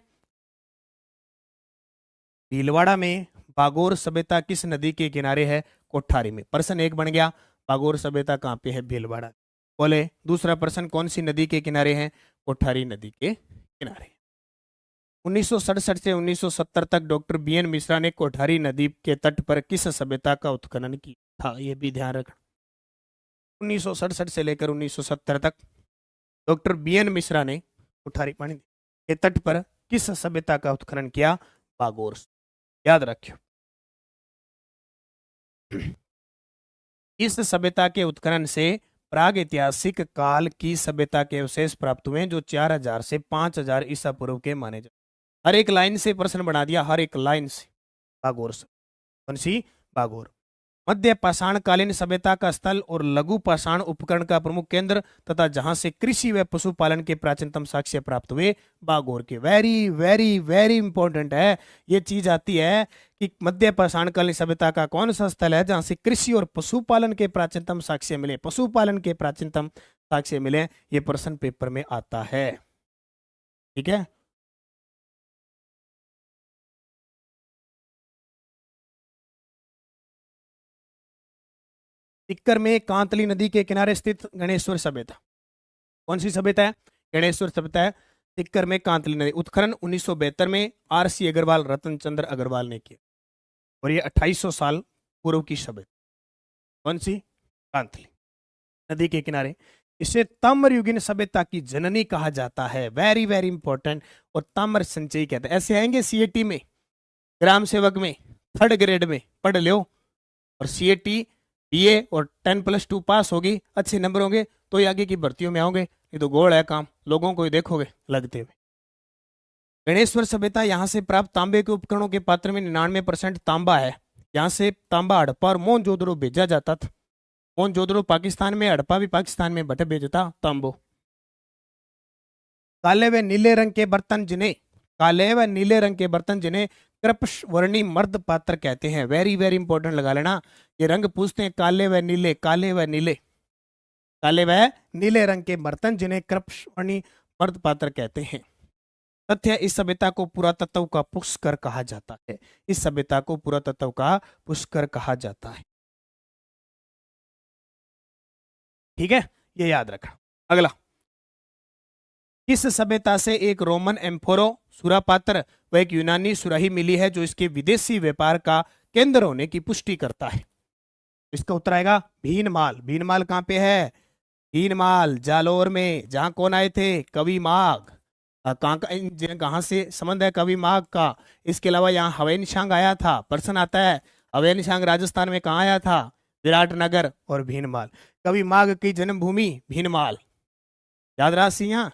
भीलवाड़ा में बागोर सभ्यता किस नदी के किनारे है? कोठारी में। प्रश्न एक बन गया, बागोर सभ्यता कहाँ पे है? भीलवाड़ा। बोले दूसरा प्रश्न, कौन सी नदी के किनारे है? कोठारी नदी के किनारे। 1967 से 1970 तक डॉक्टर बीएन मिश्रा ने कोठारी नदी के तट पर किस सभ्यता का उत्खनन किया था? ये भी ध्यान रखना। 1967 से लेकर 1970 तक डॉक्टर बीएन मिश्रा ने कोठारी पानी के तट पर किस सभ्यता का उत्खनन किया? बागोर। याद रखियो। इस सभ्यता के उत्खनन से प्राग ऐतिहासिक काल की सभ्यता के अवशेष प्राप्त हुए जो 4000 से 5000 ईसा पूर्व के माने जाते। हर एक लाइन से प्रश्न बना दिया, हर एक लाइन से। बागोर से। कौन सी? बागोर। मध्य पाषाणकालीन सभ्यता का स्थल और लघु पाषाण उपकरण का प्रमुख केंद्र तथा जहां से कृषि व पशुपालन के प्राचीनतम साक्ष्य प्राप्त हुए, बागोर के। वेरी वेरी वेरी इंपॉर्टेंट है ये चीज आती है कि मध्य पाषाणकालीन सभ्यता का कौन सा स्थल है जहां से कृषि और पशुपालन के प्राचीनतम साक्ष्य मिले? पशुपालन के प्राचीनतम साक्ष्य मिले, ये प्रश्न पेपर में आता है। ठीक है। टिक्कर में कांतली नदी के किनारे स्थित गणेश्वर सभ्यता। कौन सी सभ्यता है? गणेश्वर सभ्यता है। टिक्कर में कांतली नदी उत्खनन 1972 में आरसी अग्रवाल, रतन चंद्र अग्रवाल ने किया, और ये 2800 साल पूर्व की सभ्यता। कौन सी? कांतली नदी के किनारे। इसे ताम्रयुगीन सभ्यता की जननी कहा जाता है। Very very important. और ताम्र संचयी कहते हैं। ऐसे आएंगे सीएटी में, ग्राम सेवक में, 3rd ग्रेड में, पढ़ लो। और सीएटी बीए और 10+2 पास होगी, अच्छे नंबर होंगे तो ही आगे की भर्तियों में आओगे, नहीं तो गोड़ है काम, लोगों को ही देखोगे लगते हुए। गणेश्वर सभ्यता यहाँ से प्राप्त तांबे के उपकरणों के पात्र में 99% तांबा है। यहाँ से तांबा हड़प्पा और मोहनजोदड़ो भेजा जाता था। मोहनजोदड़ो पाकिस्तान में, हड़प्पा भी पाकिस्तान में, बट भेजता तांबो। काले व नीले रंग के बर्तन जिन्हें काले व नीले रंग के बर्तन जिन्हें कृपश वर्णी मर्द पात्र कहते हैं। वेरी वेरी इंपॉर्टेंट लगा लेना, ये रंग पूछते हैं, काले व नीले, काले व नीले, काले व नीले रंग के बर्तन जिन्हें कृपश वर्णी मर्द पात्र कहते हैं। तथ्य, इस सभ्यता को पुरातत्व का पुष्कर कहा जाता है। इस सभ्यता को पुरातत्व का पुष्कर कहा जाता है। ठीक है, ये याद रखना। अगला, किस सभ्यता से एक रोमन एम्फोरो सुरापात्र वह एक यूनानी सुराही मिली है जो इसके विदेशी व्यापार का केंद्र होने की पुष्टि करता है। इसका उत्तर आएगा भीनमाल। भीनमाल कहाँ पे है? भीनमाल जालोर में, जहां कौन आए थे? कवि माघ। कहाँ से संबंध है कवि माघ का? इसके अलावा यहाँ हवेनशांग आया था, प्रश्न आता है हवेनशांग राजस्थान में कहाँ आया था? विराटनगर और भीनमाल। कवि माघ की जन्मभूमि भीनमाल, याद रहा सिंह।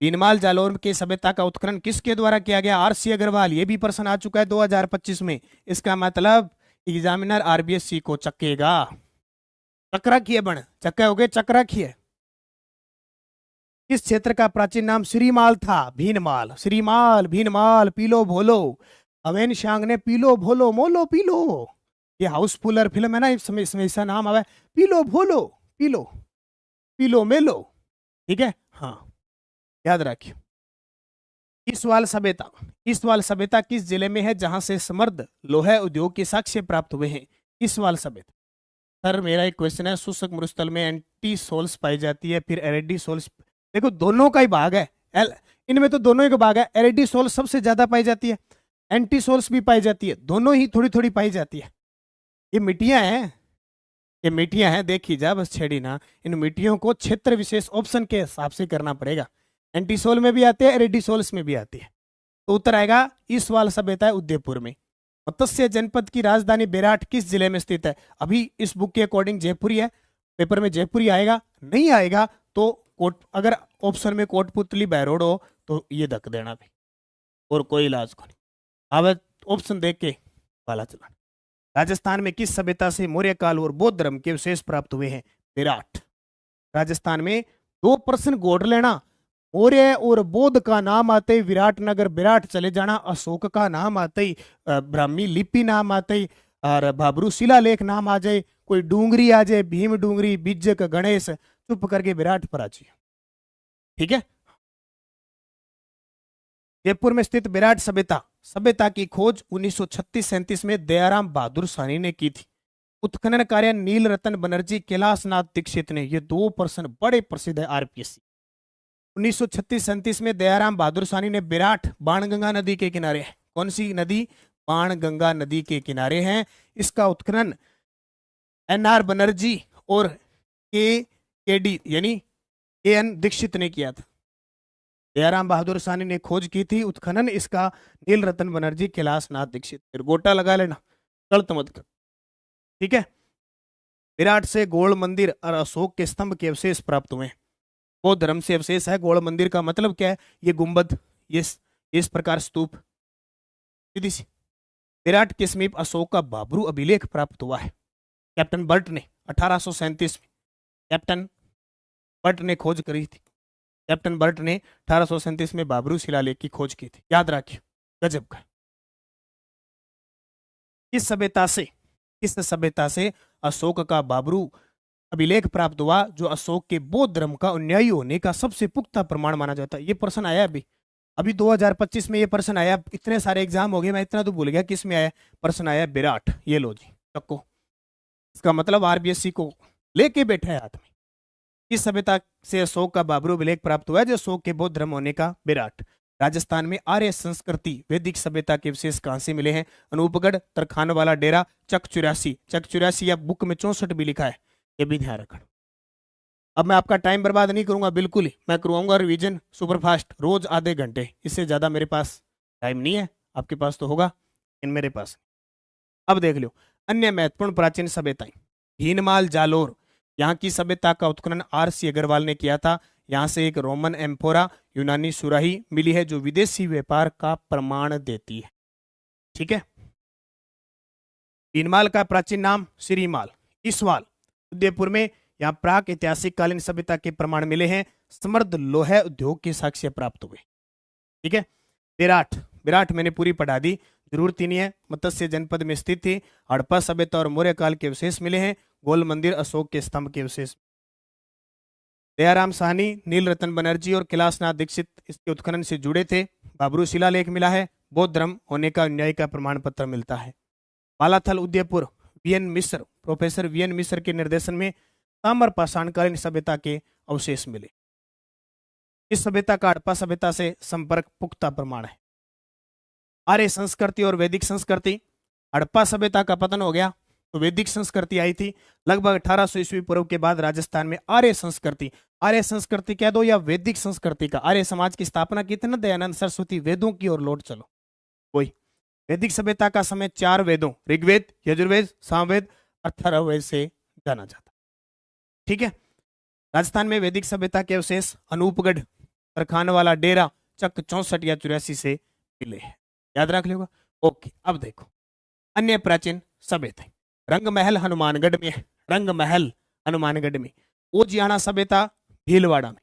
भीनमाल जालौर के सभ्यता का उत्खनन किसके द्वारा किया गया? आरसी अग्रवाल। ये भी प्रश्न आ चुका है 2025 में। इसका मतलब एग्जामिनर आरबीएससी को चक्केगा। चक रखिए बण, चक्के हो गए, चक रखिए। इस क्षेत्र का प्राचीन नाम श्रीमाल था। भीनमाल, श्रीमाल, भीनमाल, पीलो भोलो। अवेन शांग ने पीलो भोलो मोलो पीलो, ये हाउसफुलर फिल्म है ना, इसमें ऐसा नाम आवे, पीलो भोलो, पीलो पीलो मेलो। ठीक है, हाँ याद रखिए। ईसवाल सभ्यता। ईसवाल सभ्यता किस जिले में है जहां से समृद्ध लोहा उद्योग के साक्ष्य प्राप्त हुए हैं? ईसवाल सभ्यता। सर मेरा एक क्वेश्चन है, शुष्क मरुस्थल में एंटी सोल्स पाई जाती है, फिर एरिडी सोल्स। देखो दोनों का ही भाग है, इनमें तो दोनों ही का भाग है। एरिडी सोल्स सबसे ज्यादा पाई जाती है, एंटी सोल्स भी पाई जाती है, दोनों ही थोड़ी थोड़ी पाई जाती है। ये मिट्टियां हैं, ये मिट्टियां हैं, देखी जा बस छेड़ी ना। इन मिट्टियों को क्षेत्र विशेष ऑप्शन के हिसाब से करना पड़ेगा। एंटीसोल में भी आते हैं, एरिडीसोल्स में भी आती है। तो उत्तर आएगा ईसवाल सभ्यता है उदयपुर में। मत्स्य जनपद की राजधानी बेराट किस जिले में स्थित है? अभी इस बुक के अकॉर्डिंग जयपुरी है, पेपर में जयपुरी आएगा, नहीं आएगा तो कोट, अगर ऑप्शन में कोटपुतली बहरोड हो तो ये धक देना भी, और कोई इलाज को नहीं। अब ऑप्शन देख के वाला चलाना। राजस्थान में किस सभ्यता से मौर्य काल और बौद्ध धर्म के विशेष प्राप्त हुए हैं? विराट। राजस्थान में 2 प्रश्न गोड़ लेना, मौर्य और बौद्ध का नाम आते ही विराटनगर विराट चले जाना, अशोक का नाम आते ही ब्राह्मी लिपि नाम आते ही और भाबरू शिलालेख नाम आ जाए, कोई डूंगरी आ जाए, भीम डूंगरी, बिज्जक, गणेश, चुप करके विराट पर आ जाइए। ठीक है, जयपुर में स्थित विराट सभ्यता की खोज 1936-37 में दयाराम बहादुर साहनी ने की थी। उत्खनन कार्य नील रतन बनर्जी, कैलाशनाथ दीक्षित ने। ये 2 प्रश्न बड़े प्रसिद्ध है आरपीएससी। 1936-37 में दयाराम बहादुर साहनी ने विराट बाणगंगा नदी के किनारे है। कौन सी नदी? बाणगंगा नदी के किनारे हैं। इसका उत्खनन एनआर बनर्जी और केडी यानी केएन दीक्षित ने किया था। दयाराम बहादुर साहनी ने खोज की थी, उत्खनन इसका नील रतन बनर्जी, कैलाशनाथ दीक्षित। फिर गोटा लगा लेना, गलत मत कर। ठीक है, विराट से गोल मंदिर और अशोक के स्तंभ के अवशेष प्राप्त हुए। बौद्ध धर्म से अवशेष है। गोल मंदिर का मतलब क्या है? ये गुंबद, ये इस प्रकार स्तूप, सीधी सी। विराट के समीप अशोक का बाबरू अभिलेख प्राप्त हुआ है। कैप्टन बर्ट ने 1837 में, कैप्टन बर्ट ने खोज करी थी। कैप्टन बर्ट ने 1837 में बाबरू शिलालेख की खोज की थी, याद रखिए, गजब का। किस सभ्यता से अशोक का बाबरू अभिलेख प्राप्त हुआ, जो अशोक के बौद्ध धर्म का अनुयायी होने का सबसे पुख्ता प्रमाण माना जाता है? ये प्रश्न आया अभी 2025 में ये प्रश्न आया। इतने सारे एग्जाम हो गए, मैं इतना तो भूल गया किस में आया। प्रश्न आया विराट, ये लो जी चक्को। इसका मतलब आरबीएससी को लेके बैठा है हाथ में। इस सभ्यता से अशोक का बाबरू अभिलेख प्राप्त हुआ है, जो अशोक के बौद्ध धर्म होने का विराट। राजस्थान में आर्य संस्कृति वैदिक सभ्यता के विशेष कहां से मिले हैं? अनूपगढ़, तरखान वाला डेरा, चक 84 या बुक में 64 भी लिखा है, ये भी ध्यान रखना। अब मैं आपका टाइम बर्बाद नहीं करूंगा बिल्कुल ही, मैं करवाऊंगा रिवीजन सुपरफास्ट, रोज आधे घंटे, इससे ज्यादा मेरे पास टाइम नहीं है। आपके पास तो होगा, इन मेरे पास। अब देख लो अन्य महत्वपूर्ण प्राचीन सभ्यताएं। भीनमाल जालोर, यहाँ की सभ्यता का उत्खनन आरसी अग्रवाल ने किया था। यहाँ से एक रोमन एम्फोरा यूनानी सुराही मिली है, जो विदेशी व्यापार का प्रमाण देती है। ठीक है, भीनमाल का प्राचीन नाम श्रीमाल। ईसवाल उदयपुर में, यहाँ प्राक ऐतिहासिक कालीन सभ्यता के प्रमाण मिले हैं। समृद्ध लोहा उद्योग के साक्ष्य प्राप्त हुए। ठीक है, विराट मैंने पूरी पढ़ा दी, जरूरत ही नहीं है। मत्स्य जनपद में स्थित थी। हड़प्पा सभ्यता और मौर्य काल के अवशेष मिले हैं। गोल मंदिर, अशोक के स्तंभ के अवशेष। दयाराम साहनी, नील रतन बनर्जी और कैलाशनाथ दीक्षित इसके उत्खनन से जुड़े थे। बाबरू शिलालेख मिला है। बौद्ध धर्म होने का न्याय का प्रमाण पत्र मिलता है। मालाथल उदयपुर, प्रोफेसर वीएन मिश्र के निर्देशन में ताम्र पाषाणकालीन सभ्यता के अवशेष मिले। इस सभ्यता का हड़प्पा सभ्यता से संपर्क पुख्ता प्रमाण है। आर्य संस्कृति और वैदिक संस्कृति, हड़प्पा सभ्यता का पतन हो गया तो वैदिक संस्कृति आई थी। लगभग 1800 ईस्वी पूर्व के बाद राजस्थान में आर्य संस्कृति कह दो या वैदिक संस्कृति का, आर्य समाज की स्थापना की थी ना दयानंद सरस्वती, वेदों की ओर लौट चलो। वही वैदिक सभ्यता का समय 4 वेदों ऋग्वेद, यजुर्वेद, सामवेद, अथर्ववेद से जाना जाता। ठीक है। राजस्थान में वैदिक सभ्यता के अवशेष अनूपगढ़, तरखानवाला डेरा, चक 64 या 84 से मिले हैं। याद रख लेगा। ओके, अब देखो अन्य प्राचीन सभ्यता। रंगमहल हनुमानगढ़ में, रंगमहल हनुमानगढ़ में। ओजियाना सभ्यता भीलवाड़ा में।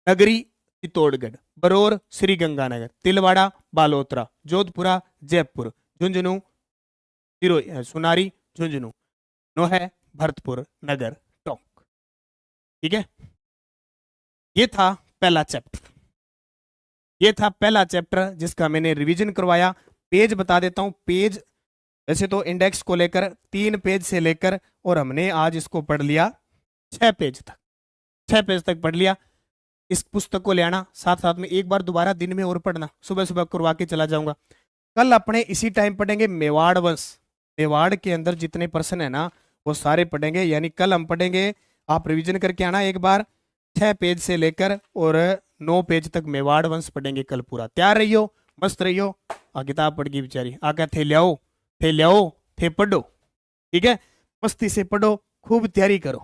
नगरी चित्तौड़गढ़, बरौर श्रीगंगानगर, तिलवाड़ा बालोतरा, जोधपुरा जयपुर, झुंझुनू सुनारी झुंझुनू, नोहे भरतपुर नगर टोंक। ठीक है, ये था पहला चैप्टर जिसका मैंने रिवीजन करवाया। पेज बता देता हूं। पेज वैसे तो इंडेक्स को लेकर 3 पेज से लेकर और हमने आज इसको पढ़ लिया 6 पेज तक पढ़ लिया। इस पुस्तक को ले आना, साथ साथ में एक बार दोबारा दिन में और पढ़ना, सुबह सुबह करवा के चला जाऊंगा। कल अपने इसी टाइम पढ़ेंगे मेवाड़ वंश। मेवाड़ के अंदर जितने पर्सन है ना वो सारे पढ़ेंगे, यानी कल हम पढ़ेंगे। आप रिवीजन करके आना एक बार, 6 पेज से लेकर और 9 पेज तक मेवाड़ वंश पढ़ेंगे कल पूरा। तैयार रहियो, मस्त रहियो। किताब पढ़ गई बेचारी, आके थे लियाओ थे पढ़ो। ठीक है, मस्ती से पढ़ो, खूब तैयारी करो।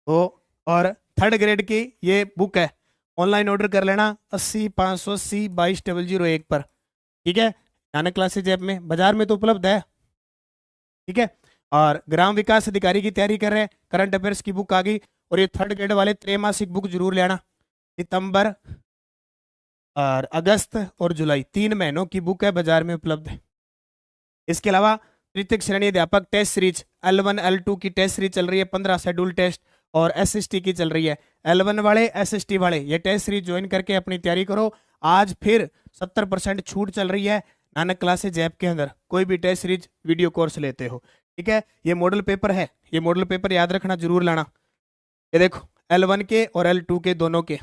तो और 3rd ग्रेड की ये बुक है, ऑनलाइन ऑर्डर कर लेना 80 580 22 001 पर। ठीक है, नानक क्लासेज ऐप में, बाजार में तो उपलब्ध है। ठीक है, और ग्राम विकास अधिकारी की तैयारी कर रहे हैं, करंट अफेयर्स की बुक आ गई। और ये 3rd ग्रेड वाले त्रैमासिक बुक जरूर लेना। सितंबर और अगस्त और जुलाई 3 महीनों की बुक है, बाजार में उपलब्ध है। इसके अलावा तृतीय श्रेणी अध्यापक टेस्ट सीरीज L1 L2 की टेस्ट सीरीज चल रही है, 15 शेड्यूल टेस्ट, और SST की चल रही है। L1 वाले SST वाले ये टेस्ट सीरीज ज्वाइन करके अपनी तैयारी करो। आज फिर 70% छूट चल रही है नानक क्लासेज ऐप के अंदर, कोई भी टेस्ट सीरीज वीडियो कोर्स लेते हो। ठीक है, ये मॉडल पेपर है, ये मॉडल पेपर याद रखना, जरूर लाना। ये देखो L1 के और L2 के दोनों के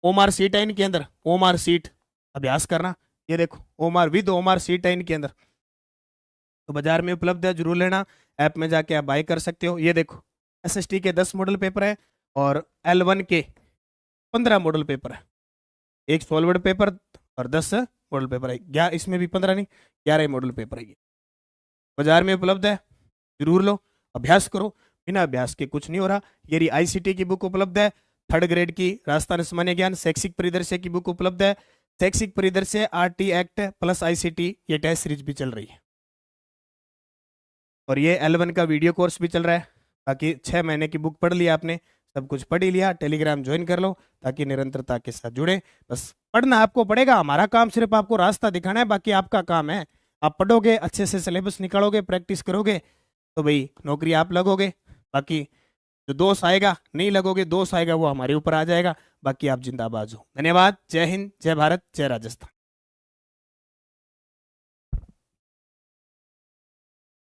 ओमार सीट है इनके अंदर, ओमार सीट अभ्यास करना। ये देखो ओमार विद ओमार सीट है इनके अंदर, तो बाजार में उपलब्ध है, जरूर लेना। ऐप में जाके आप बाय कर सकते हो। ये देखो SST के 10 मॉडल पेपर है और L1 के 15 मॉडल पेपर है। एक सॉल्वर्ड पेपर और 10 मॉडल पेपर है। इसमें भी 15 नहीं 11 मॉडल पेपर है। बाजार में उपलब्ध है, जरूर लो, अभ्यास करो। बिना अभ्यास के कुछ नहीं हो रहा। ये ICT की बुक उपलब्ध है, 3rd ग्रेड की राजस्थान सामान्य ज्ञान शैक्षिक परिदृश्य की बुक उपलब्ध है। शैक्षिक परिदृश्य RT एक्ट प्लस ICT ये टेस्ट सीरीज भी चल रही है। और ये L1 का वीडियो कोर्स भी चल रहा है। बाकी 6 महीने की बुक पढ़ लिया आपने, सब कुछ पढ़ ही लिया। टेलीग्राम ज्वाइन कर लो ताकि निरंतरता के साथ जुड़े। बस पढ़ना आपको पड़ेगा, हमारा काम सिर्फ आपको रास्ता दिखाना है, बाकी आपका काम है। आप पढ़ोगे, अच्छे से सिलेबस निकालोगे, प्रैक्टिस करोगे तो भाई नौकरी आप लगोगे। बाकी जो दोष आएगा, नहीं लगोगे, दोष आएगा वो हमारे ऊपर आ जाएगा। बाकी आप जिंदाबाद हो। धन्यवाद। जय हिंद, जय भारत, जय राजस्थान।